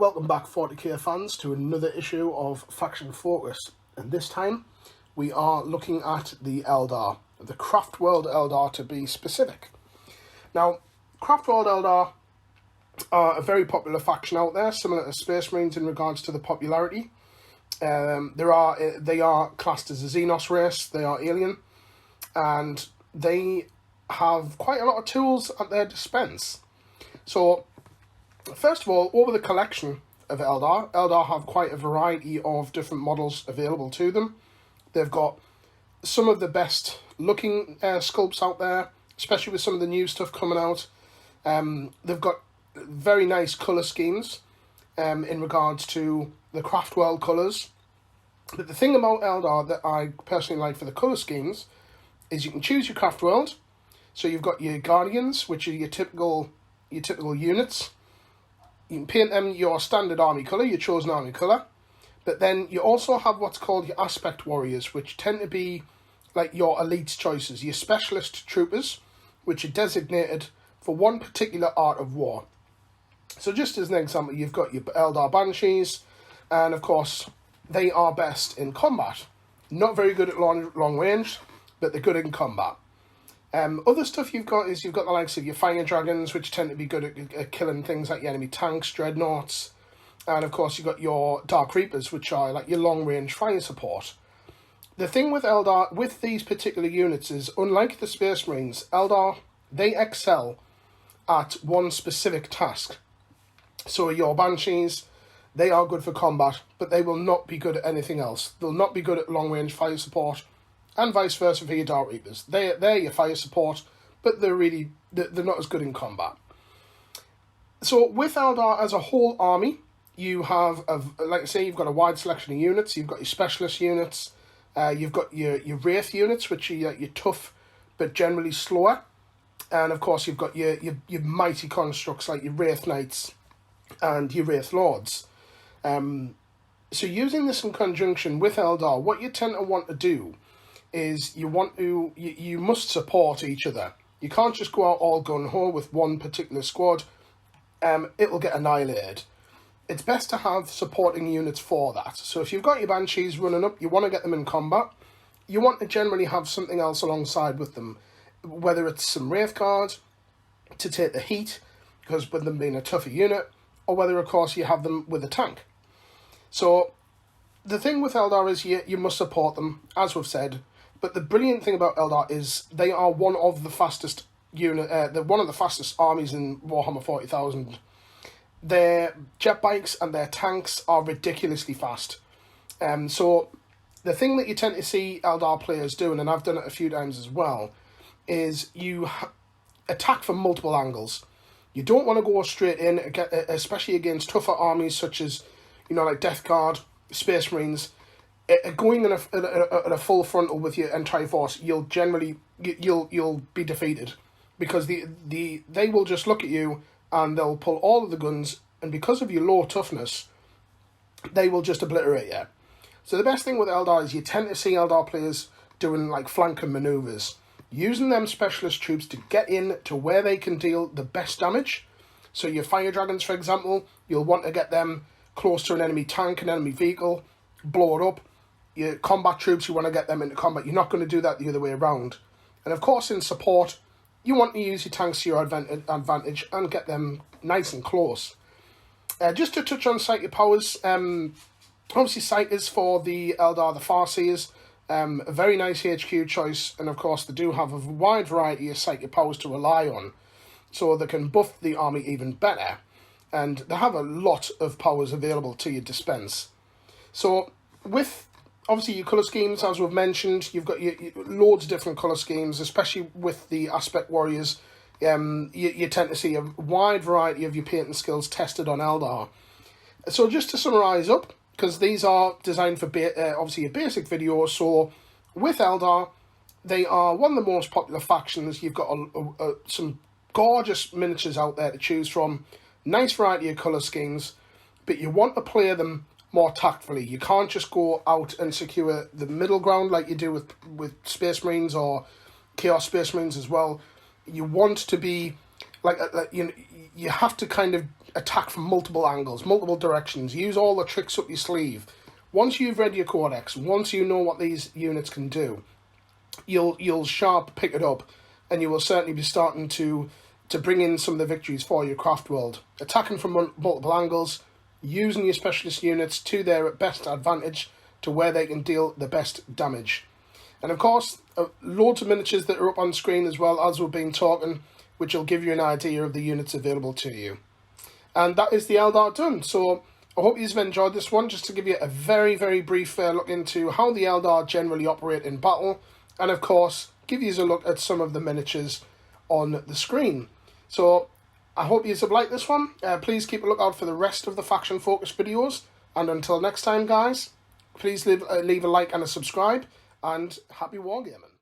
Welcome back 40k fans to another issue of Faction Focus, and this time we are looking at the Eldar, the Craft World Eldar to be specific. Now, Craft World Eldar are a very popular faction out there, similar to Space Marines in regards to the popularity. They are classed as a Xenos race, they are alien, and they have quite a lot of tools at their dispense. So, first of all, over the collection of Eldar have quite a variety of different models available to them. They've got some of the best looking sculpts out there, especially with some of the new stuff coming out. They've got very nice colour schemes in regards to the Craft World colours. But the thing about Eldar that I personally like for the colour schemes is you can choose your Craft World. So you've got your Guardians, which are your typical units. You can paint them your standard army colour, your chosen army colour. But then you also have what's called your Aspect Warriors, which tend to be like your elite choices, your specialist troopers, which are designated for one particular art of war. So just as an example, you've got your Eldar Banshees, and of course, they are best in combat. Not very good at long range, but they're good in combat. Other stuff you've got the likes of your Fire Dragons, which tend to be good at killing things like your enemy tanks, dreadnoughts, and of course you've got your Dark Reapers, which are like your long-range fire support. The thing with Eldar, with these particular units, is unlike the Space Marines, Eldar, they excel at one specific task. So your Banshees, they are good for combat, but they will not be good at anything else. They'll not be good at long-range fire support, and vice versa for your Dark Reapers. They're your fire support, but they're not as good in combat. So with Eldar as a whole army, you have, like I say, you've got a wide selection of units. You've got your specialist units. You've got your Wraith units, which are your tough but generally slower. And of course, you've got your mighty constructs like your Wraith Knights and your Wraith Lords. So using this in conjunction with Eldar, what you tend to want to do is you must support each other. You can't just go out all gung-ho with one particular squad. It'll get annihilated. It's best to have supporting units for that. So if you've got your Banshees running up, you want to get them in combat. You want to generally have something else alongside with them, whether it's some Wraith Guard to take the heat, because with them being a tougher unit, or whether, of course, you have them with a tank. So the thing with Eldar is you must support them, as we've said. But the brilliant thing about Eldar is they are one of the fastest they're one of the fastest armies in Warhammer 40,000. Their jet bikes and their tanks are ridiculously fast. So the thing that you tend to see Eldar players doing, and I've done it a few times as well, is you attack from multiple angles. You don't want to go straight in, especially against tougher armies such as, like Death Guard, Space Marines. Going in a full frontal with your entire force, you'll be defeated, because they will just look at you and they'll pull all of the guns, and because of your low toughness, they will just obliterate you. So the best thing with Eldar is you tend to see Eldar players doing like flanking maneuvers, using them specialist troops to get in to where they can deal the best damage. So your Fire Dragons, for example, you'll want to get them close to an enemy tank, an enemy vehicle, blow it up. Your combat troops, you want to get them into combat. You're not going to do that the other way around. And of course, in support, you want to use your tanks to your advantage and get them nice and close. Just to touch on Psychic Powers, obviously Sight is for the Eldar, the Farseers, a very nice HQ choice, and of course they do have a wide variety of Psychic Powers to rely on, so they can buff the army even better, and they have a lot of powers available to your dispense. So with obviously your colour schemes, as we've mentioned, you've got your loads of different colour schemes, especially with the Aspect Warriors. You tend to see a wide variety of your painting skills tested on Eldar. So just to summarise up, because these are designed for obviously a basic video, so with Eldar, they are one of the most popular factions. You've got some gorgeous miniatures out there to choose from, nice variety of colour schemes, but you want to play them more tactfully. You can't just go out and secure the middle ground like you do with Space Marines or Chaos Space Marines as well. You want to be like you have to kind of attack from multiple angles, multiple directions, use all the tricks up your sleeve. Once you've read your codex, once you know what these units can do, you'll sharp pick it up, and you will certainly be starting to bring in some of the victories for your craft world. Attacking from multiple angles, using your specialist units to their best advantage to where they can deal the best damage. And of course, loads of miniatures that are up on screen as well as we've been talking, which will give you an idea of the units available to you. And that is the Eldar done. So I hope you've enjoyed this one, just to give you a very, very brief look into how the Eldar generally operate in battle, and of course, give you a look at some of the miniatures on the screen. So I hope you have liked this one. Please keep a lookout for the rest of the faction focus videos. And until next time, guys, please leave a like and a subscribe, and happy wargaming.